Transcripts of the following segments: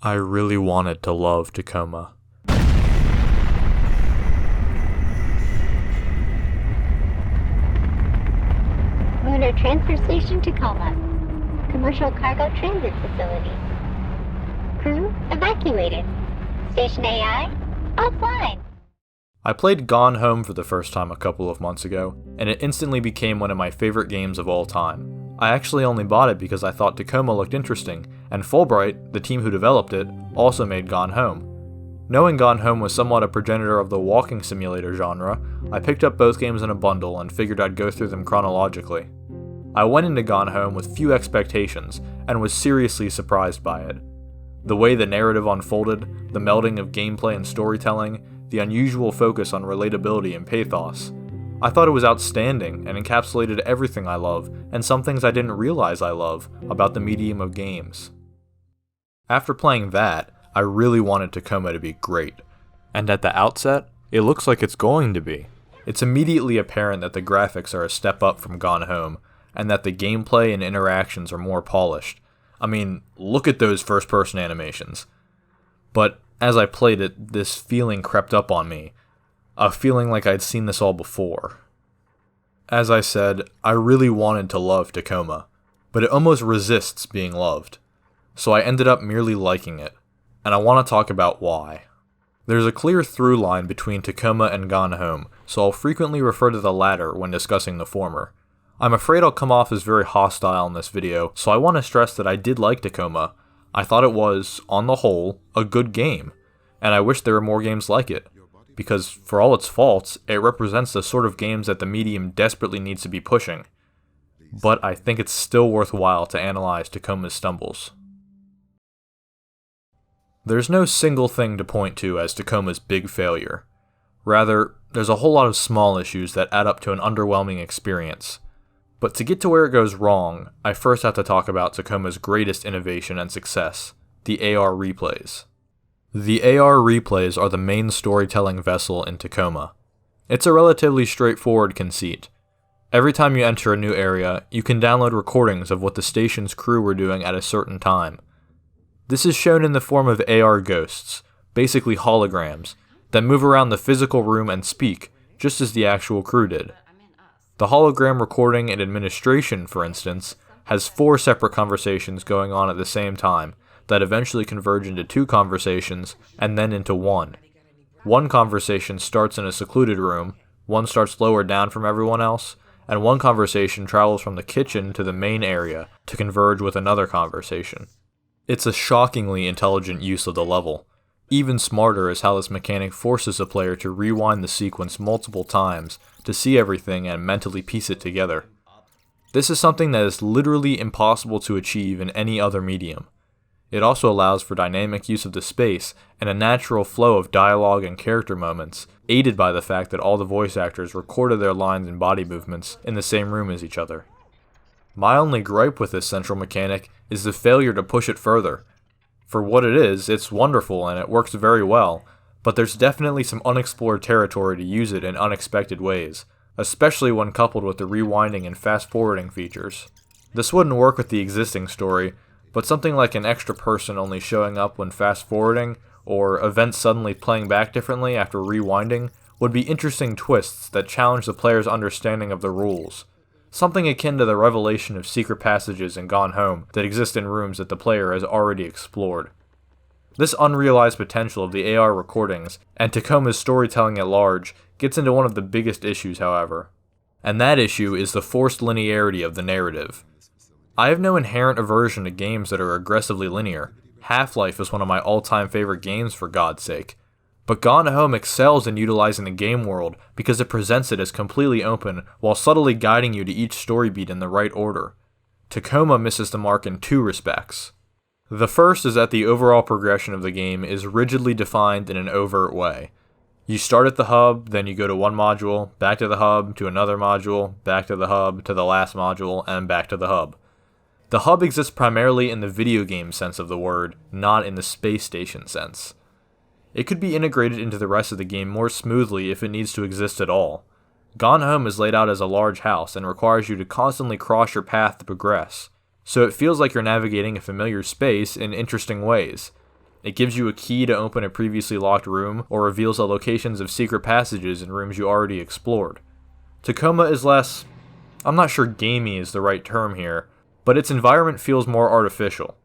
I really wanted to love Tacoma. Lunar Transfer Station Tacoma. Commercial Cargo Transit Facility. Crew evacuated. Station AI offline. I played Gone Home for the first time a couple of months ago, and it instantly became one of my favorite games of all time. I actually only bought it because I thought Tacoma looked interesting, and Fullbright, the team who developed it, also made Gone Home. Knowing Gone Home was somewhat a progenitor of the walking simulator genre, I picked up both games in a bundle and figured I'd go through them chronologically. I went into Gone Home with few expectations, and was seriously surprised by it. The way the narrative unfolded, the melding of gameplay and storytelling, the unusual focus on relatability and pathos. I thought it was outstanding and encapsulated everything I love, and some things I didn't realize I love, about the medium of games. After playing that, I really wanted Tacoma to be great. And at the outset, it looks like it's going to be. It's immediately apparent that the graphics are a step up from Gone Home, and that the gameplay and interactions are more polished. I mean, look at those first-person animations. But as I played it, this feeling crept up on me. A feeling like I'd seen this all before. As I said, I really wanted to love Tacoma, but it almost resists being loved. So I ended up merely liking it, and I want to talk about why. There's a clear through line between Tacoma and Gone Home, so I'll frequently refer to the latter when discussing the former. I'm afraid I'll come off as very hostile in this video, so I want to stress that I did like Tacoma. I thought it was, on the whole, a good game, and I wish there were more games like it, because for all its faults, it represents the sort of games that the medium desperately needs to be pushing. But I think it's still worthwhile to analyze Tacoma's stumbles. There's no single thing to point to as Tacoma's big failure. Rather, there's a whole lot of small issues that add up to an underwhelming experience. But to get to where it goes wrong, I first have to talk about Tacoma's greatest innovation and success, the AR replays. The AR replays are the main storytelling vessel in Tacoma. It's a relatively straightforward conceit. Every time you enter a new area, you can download recordings of what the station's crew were doing at a certain time. This is shown in the form of AR ghosts, basically holograms, that move around the physical room and speak, just as the actual crew did. The hologram recording and administration, for instance, has 4 separate conversations going on at the same time, that eventually converge into 2 conversations, and then into 1. One conversation starts in a secluded room, one starts lower down from everyone else, and one conversation travels from the kitchen to the main area to converge with another conversation. It's a shockingly intelligent use of the level. Even smarter is how this mechanic forces the player to rewind the sequence multiple times to see everything and mentally piece it together. This is something that is literally impossible to achieve in any other medium. It also allows for dynamic use of the space and a natural flow of dialogue and character moments, aided by the fact that all the voice actors recorded their lines and body movements in the same room as each other. My only gripe with this central mechanic is the failure to push it further. For what it is, it's wonderful and it works very well, but there's definitely some unexplored territory to use it in unexpected ways, especially when coupled with the rewinding and fast-forwarding features. This wouldn't work with the existing story, but something like an extra person only showing up when fast-forwarding, or events suddenly playing back differently after rewinding, would be interesting twists that challenge the player's understanding of the rules. Something akin to the revelation of secret passages in Gone Home that exist in rooms that the player has already explored. This unrealized potential of the AR recordings, and Tacoma's storytelling at large, gets into one of the biggest issues, however. And that issue is the forced linearity of the narrative. I have no inherent aversion to games that are aggressively linear. Half-Life is one of my all-time favorite games, for God's sake. But Gone Home excels in utilizing the game world because it presents it as completely open while subtly guiding you to each story beat in the right order. Tacoma misses the mark in 2 respects. The first is that the overall progression of the game is rigidly defined in an overt way. You start at the hub, then you go to one module, back to the hub, to another module, back to the hub, to the last module, and back to the hub. The hub exists primarily in the video game sense of the word, not in the space station sense. It could be integrated into the rest of the game more smoothly if it needs to exist at all. Gone Home is laid out as a large house and requires you to constantly cross your path to progress, so it feels like you're navigating a familiar space in interesting ways. It gives you a key to open a previously locked room, or reveals the locations of secret passages in rooms you already explored. Tacoma is less, I'm not sure gamey is the right term here, but its environment feels more artificial.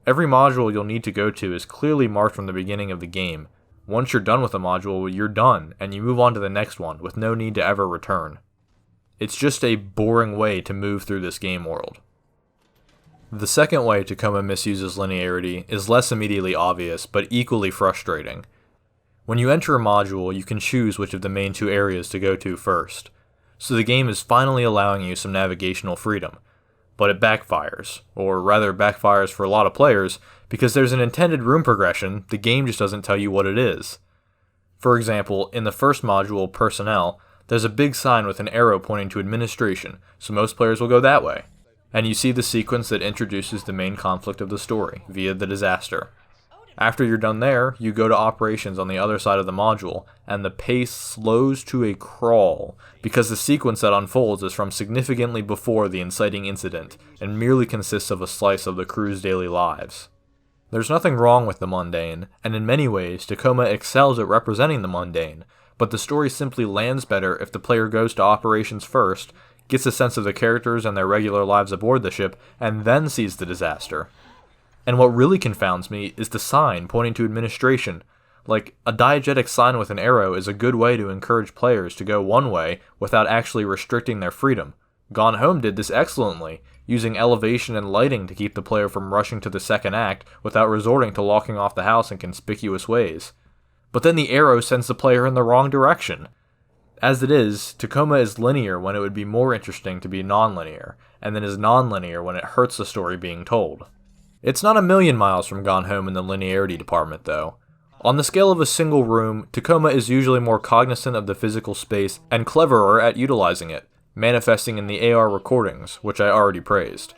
Every module you'll need to go to is clearly marked from the beginning of the game. Once you're done with a module, you're done, and you move on to the next one, with no need to ever return. It's just a boring way to move through this game world. The second way Tacoma misuses linearity is less immediately obvious, but equally frustrating. When you enter a module, you can choose which of the main two areas to go to first, so the game is finally allowing you some navigational freedom. But it backfires, or rather backfires for a lot of players, because there's an intended room progression, the game just doesn't tell you what it is. For example, in the first module, Personnel, there's a big sign with an arrow pointing to Administration, so most players will go that way. And you see the sequence that introduces the main conflict of the story, via the disaster. After you're done there, you go to Operations on the other side of the module, and the pace slows to a crawl, because the sequence that unfolds is from significantly before the inciting incident, and merely consists of a slice of the crew's daily lives. There's nothing wrong with the mundane, and in many ways, Tacoma excels at representing the mundane, but the story simply lands better if the player goes to Operations first, gets a sense of the characters and their regular lives aboard the ship, and then sees the disaster. And what really confounds me is the sign pointing to Administration. Like, a diegetic sign with an arrow is a good way to encourage players to go one way without actually restricting their freedom. Gone Home did this excellently, using elevation and lighting to keep the player from rushing to the second act without resorting to locking off the house in conspicuous ways. But then the arrow sends the player in the wrong direction. As it is, Tacoma is linear when it would be more interesting to be non-linear, and then is non-linear when it hurts the story being told. It's not a million miles from Gone Home in the linearity department, though. On the scale of a single room, Tacoma is usually more cognizant of the physical space and cleverer at utilizing it, manifesting in the AR recordings, which I already praised.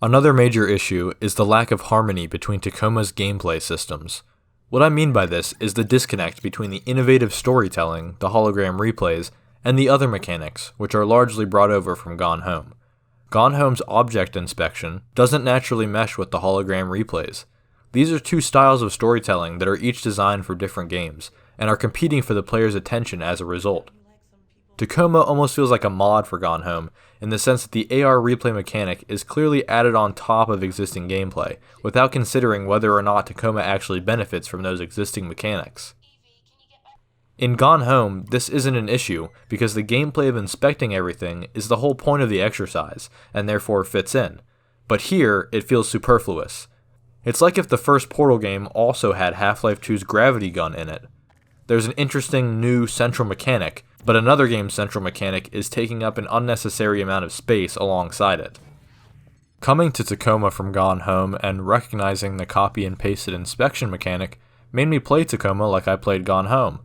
Another major issue is the lack of harmony between Tacoma's gameplay systems. What I mean by this is the disconnect between the innovative storytelling, the hologram replays, and the other mechanics, which are largely brought over from Gone Home. Gone Home's object inspection doesn't naturally mesh with the hologram replays. These are two styles of storytelling that are each designed for different games, and are competing for the player's attention as a result. Tacoma almost feels like a mod for Gone Home, in the sense that the AR replay mechanic is clearly added on top of existing gameplay, without considering whether or not Tacoma actually benefits from those existing mechanics. In Gone Home, this isn't an issue, because the gameplay of inspecting everything is the whole point of the exercise, and therefore fits in. But here, it feels superfluous. It's like if the first Portal game also had Half-Life 2's gravity gun in it. There's an interesting new central mechanic, but another game's central mechanic is taking up an unnecessary amount of space alongside it. Coming to Tacoma from Gone Home and recognizing the copy and pasted inspection mechanic made me play Tacoma like I played Gone Home.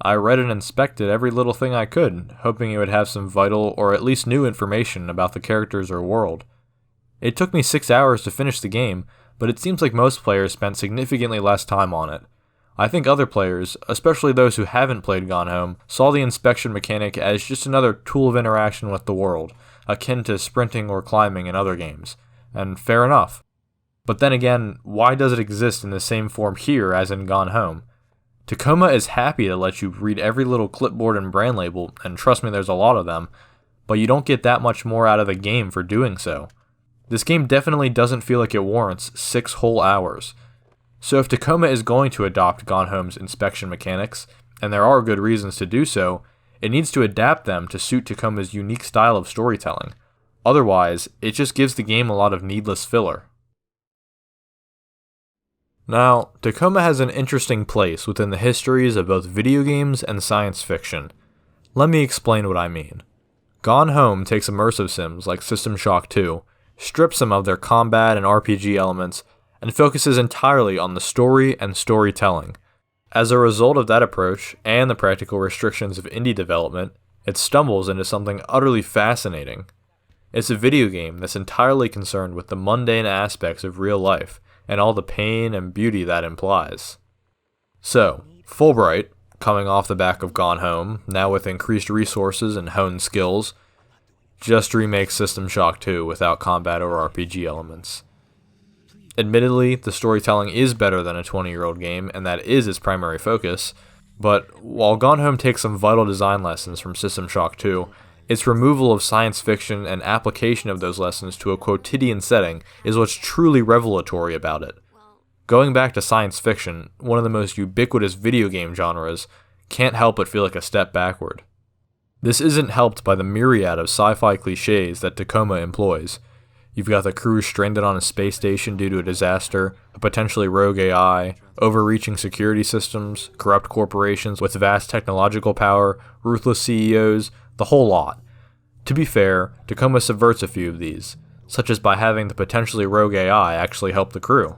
I read and inspected every little thing I could, hoping it would have some vital or at least new information about the characters or world. It took me 6 hours to finish the game, but it seems like most players spent significantly less time on it. I think other players, especially those who haven't played Gone Home, saw the inspection mechanic as just another tool of interaction with the world, akin to sprinting or climbing in other games, and fair enough. But then again, why does it exist in the same form here as in Gone Home? Tacoma is happy to let you read every little clipboard and brand label, and trust me, there's a lot of them, but you don't get that much more out of the game for doing so. This game definitely doesn't feel like it warrants 6 whole hours. So if Tacoma is going to adopt Gone Home's inspection mechanics, and there are good reasons to do so, it needs to adapt them to suit Tacoma's unique style of storytelling. Otherwise, it just gives the game a lot of needless filler. Now, Tacoma has an interesting place within the histories of both video games and science fiction. Let me explain what I mean. Gone Home takes immersive sims like System Shock 2, strips them of their combat and RPG elements, and focuses entirely on the story and storytelling. As a result of that approach, and the practical restrictions of indie development, it stumbles into something utterly fascinating. It's a video game that's entirely concerned with the mundane aspects of real life, and all the pain and beauty that implies. So, Fullbright, coming off the back of Gone Home, now with increased resources and honed skills, just remakes System Shock 2 without combat or RPG elements. Admittedly, the storytelling is better than a 20-year-old game, and that is its primary focus, but while Gone Home takes some vital design lessons from System Shock 2, its removal of science fiction and application of those lessons to a quotidian setting is what's truly revelatory about it. Going back to science fiction, one of the most ubiquitous video game genres, can't help but feel like a step backward. This isn't helped by the myriad of sci-fi cliches that Tacoma employs. You've got the crew stranded on a space station due to a disaster, a potentially rogue AI, overreaching security systems, corrupt corporations with vast technological power, ruthless CEOs, the whole lot. To be fair, Tacoma subverts a few of these, such as by having the potentially rogue AI actually help the crew.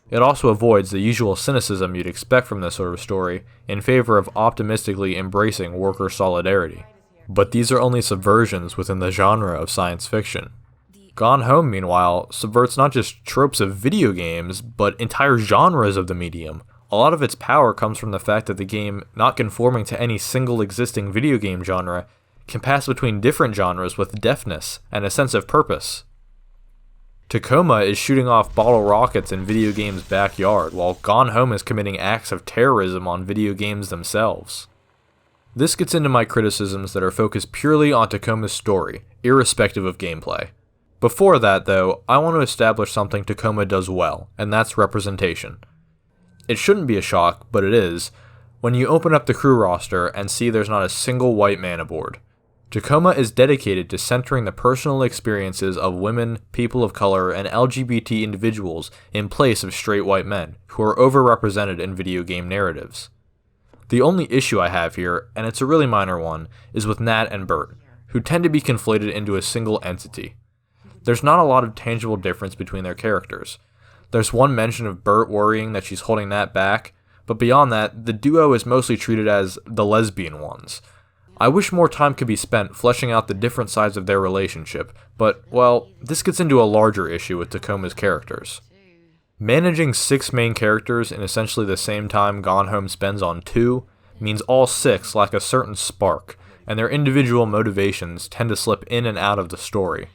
It also avoids the usual cynicism you'd expect from this sort of story in favor of optimistically embracing worker solidarity. But these are only subversions within the genre of science fiction. Gone Home, meanwhile, subverts not just tropes of video games, but entire genres of the medium. A lot of its power comes from the fact that the game, not conforming to any single existing video game genre, can pass between different genres with deftness and a sense of purpose. Tacoma is shooting off bottle rockets in video games' backyard, while Gone Home is committing acts of terrorism on video games themselves. This gets into my criticisms that are focused purely on Tacoma's story, irrespective of gameplay. Before that, though, I want to establish something Tacoma does well, and that's representation. It shouldn't be a shock, but it is, when you open up the crew roster and see there's not a single white man aboard. Tacoma is dedicated to centering the personal experiences of women, people of color, and LGBT individuals in place of straight white men, who are overrepresented in video game narratives. The only issue I have here, and it's a really minor one, is with Nat and Bert, who tend to be conflated into a single entity. There's not a lot of tangible difference between their characters. There's one mention of Bert worrying that she's holding Nat back, but beyond that, the duo is mostly treated as the lesbian ones. I wish more time could be spent fleshing out the different sides of their relationship, but, well, this gets into a larger issue with Tacoma's characters. Managing 6 main characters in essentially the same time Gone Home spends on 2 means all 6 lack a certain spark, and their individual motivations tend to slip in and out of the story.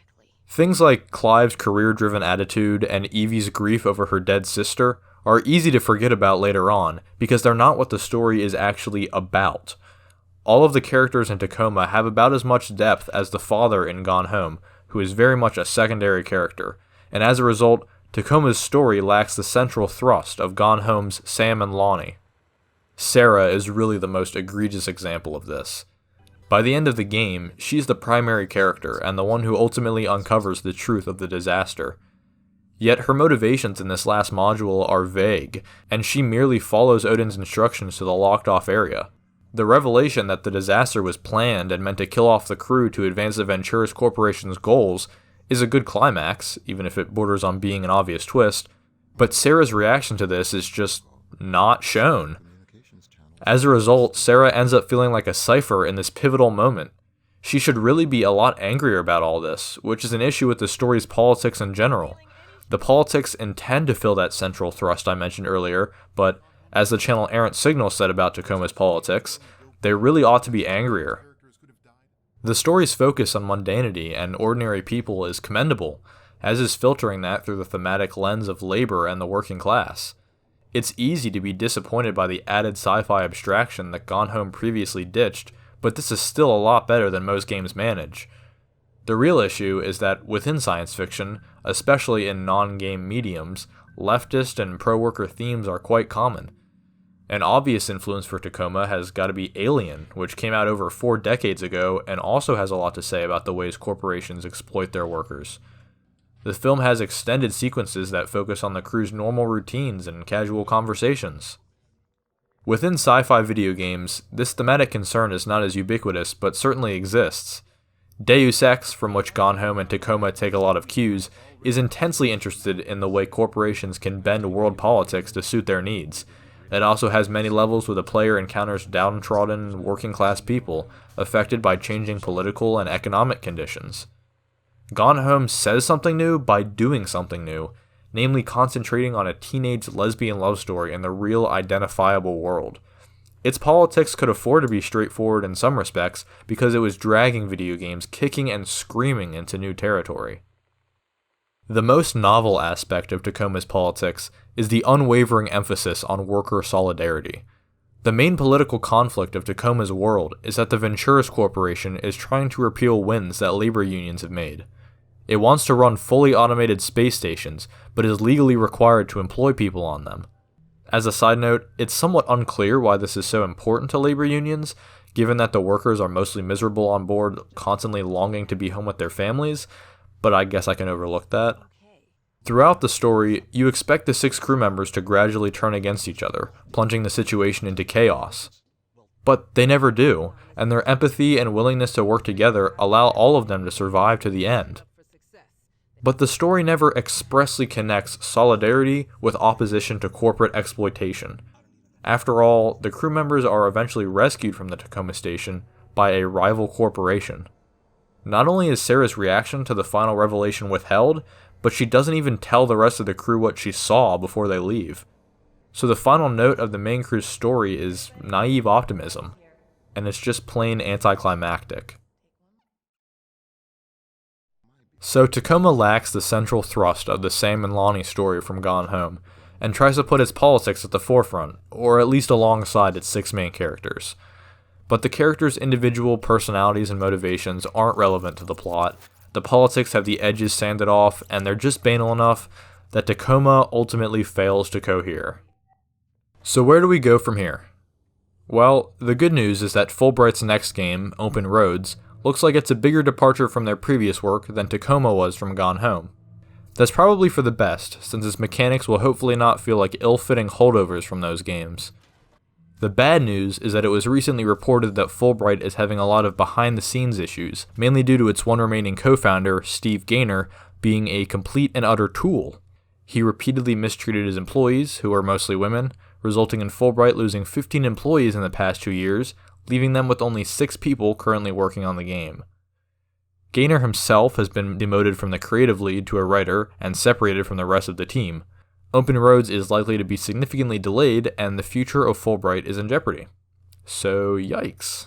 Things like Clive's career-driven attitude and Evie's grief over her dead sister are easy to forget about later on because they're not what the story is actually about. All of the characters in Tacoma have about as much depth as the father in Gone Home, who is very much a secondary character, and as a result, Tacoma's story lacks the central thrust of Gone Home's Sam and Lonnie. Sarah is really the most egregious example of this. By the end of the game, she's the primary character and the one who ultimately uncovers the truth of the disaster. Yet her motivations in this last module are vague, and she merely follows Odin's instructions to the locked-off area. The revelation that the disaster was planned and meant to kill off the crew to advance the Venturis Corporation's goals is a good climax, even if it borders on being an obvious twist, but Sarah's reaction to this is just not shown. As a result, Sarah ends up feeling like a cipher in this pivotal moment. She should really be a lot angrier about all this, which is an issue with the story's politics in general. The politics intend to fill that central thrust I mentioned earlier, but as the channel Errant Signal said about Tacoma's politics, they really ought to be angrier. The story's focus on mundanity and ordinary people is commendable, as is filtering that through the thematic lens of labor and the working class. It's easy to be disappointed by the added sci-fi abstraction that Gone Home previously ditched, but this is still a lot better than most games manage. The real issue is that within science fiction, especially in non-game mediums, leftist and pro-worker themes are quite common. An obvious influence for Tacoma has got to be Alien, which came out over 4 decades ago and also has a lot to say about the ways corporations exploit their workers. The film has extended sequences that focus on the crew's normal routines and casual conversations. Within sci-fi video games, this thematic concern is not as ubiquitous, but certainly exists. Deus Ex, from which Gone Home and Tacoma take a lot of cues, is intensely interested in the way corporations can bend world politics to suit their needs. It also has many levels where the player encounters downtrodden, working-class people affected by changing political and economic conditions. Gone Home says something new by doing something new, namely concentrating on a teenage lesbian love story in the real identifiable world. Its politics could afford to be straightforward in some respects because it was dragging video games kicking and screaming into new territory. The most novel aspect of Tacoma's politics is the unwavering emphasis on worker solidarity. The main political conflict of Tacoma's world is that the Venturis Corporation is trying to repeal wins that labor unions have made. It wants to run fully automated space stations, but is legally required to employ people on them. As a side note, it's somewhat unclear why this is so important to labor unions, given that the workers are mostly miserable on board, constantly longing to be home with their families, but I guess I can overlook that. Throughout the story, you expect the 6 crew members to gradually turn against each other, plunging the situation into chaos. But they never do, and their empathy and willingness to work together allow all of them to survive to the end. But the story never expressly connects solidarity with opposition to corporate exploitation. After all, the crew members are eventually rescued from the Tacoma station by a rival corporation. Not only is Sarah's reaction to the final revelation withheld, but she doesn't even tell the rest of the crew what she saw before they leave. So the final note of the main crew's story is naive optimism, and it's just plain anticlimactic. So Tacoma lacks the central thrust of the Sam and Lonnie story from Gone Home, and tries to put its politics at the forefront, or at least alongside its 6 main characters. But the characters' individual personalities and motivations aren't relevant to the plot. The politics have the edges sanded off, and they're just banal enough that Tacoma ultimately fails to cohere. So where do we go from here? Well, the good news is that Fullbright's next game, Open Roads, looks like it's a bigger departure from their previous work than Tacoma was from Gone Home. That's probably for the best, since its mechanics will hopefully not feel like ill-fitting holdovers from those games. The bad news is that it was recently reported that Fullbright is having a lot of behind-the-scenes issues, mainly due to its one remaining co-founder, Steve Gaynor, being a complete and utter tool. He repeatedly mistreated his employees, who are mostly women, resulting in Fullbright losing 15 employees in the past 2 years, leaving them with only 6 people currently working on the game. Gaynor himself has been demoted from the creative lead to a writer and separated from the rest of the team. Open Roads is likely to be significantly delayed, and the future of Fullbright is in jeopardy. So, yikes.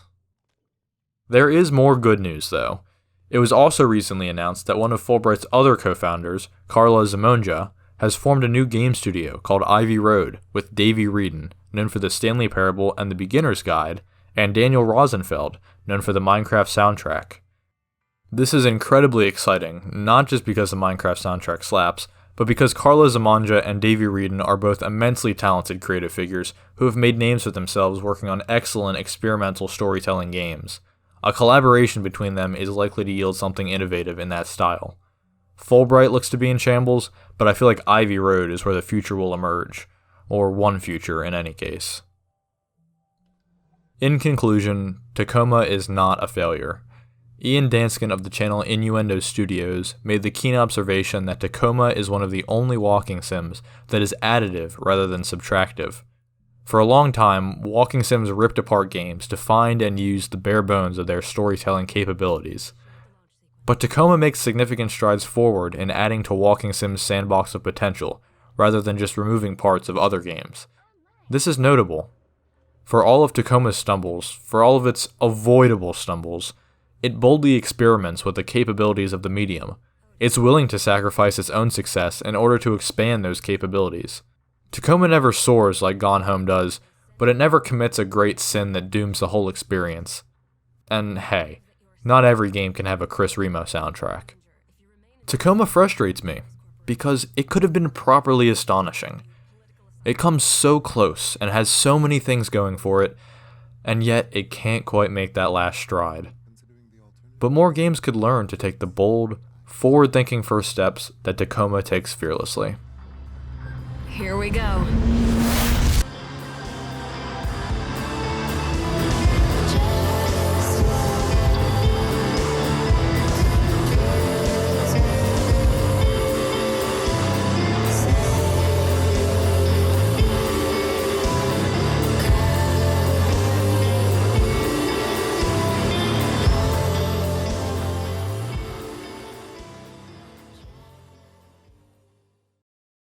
There is more good news, though. It was also recently announced that one of Fullbright's other co-founders, Carla Zamonja, has formed a new game studio called Ivy Road with Davey Wreden, known for the Stanley Parable and the Beginner's Guide, and Daniel Rosenfeld, known for the Minecraft soundtrack. This is incredibly exciting, not just because the Minecraft soundtrack slaps, but because Carla Zamonja and Davey Wreden are both immensely talented creative figures who have made names for themselves working on excellent experimental storytelling games. A collaboration between them is likely to yield something innovative in that style. Fullbright looks to be in shambles, but I feel like Ivy Road is where the future will emerge, or one future in any case. In conclusion, Tacoma is not a failure. Ian Danskin of the channel Innuendo Studios made the keen observation that Tacoma is one of the only walking sims that is additive rather than subtractive. For a long time, walking sims ripped apart games to find and use the bare bones of their storytelling capabilities. But Tacoma makes significant strides forward in adding to walking sim's sandbox of potential, rather than just removing parts of other games. This is notable. For all of Tacoma's stumbles, for all of its avoidable stumbles, it boldly experiments with the capabilities of the medium. It's willing to sacrifice its own success in order to expand those capabilities. Tacoma never soars like Gone Home does, but it never commits a great sin that dooms the whole experience. And hey, not every game can have a Chris Remo soundtrack. Tacoma frustrates me, because it could have been properly astonishing. It comes so close and has so many things going for it, and yet it can't quite make that last stride. But more games could learn to take the bold, forward-thinking first steps that Tacoma takes fearlessly. Here we go.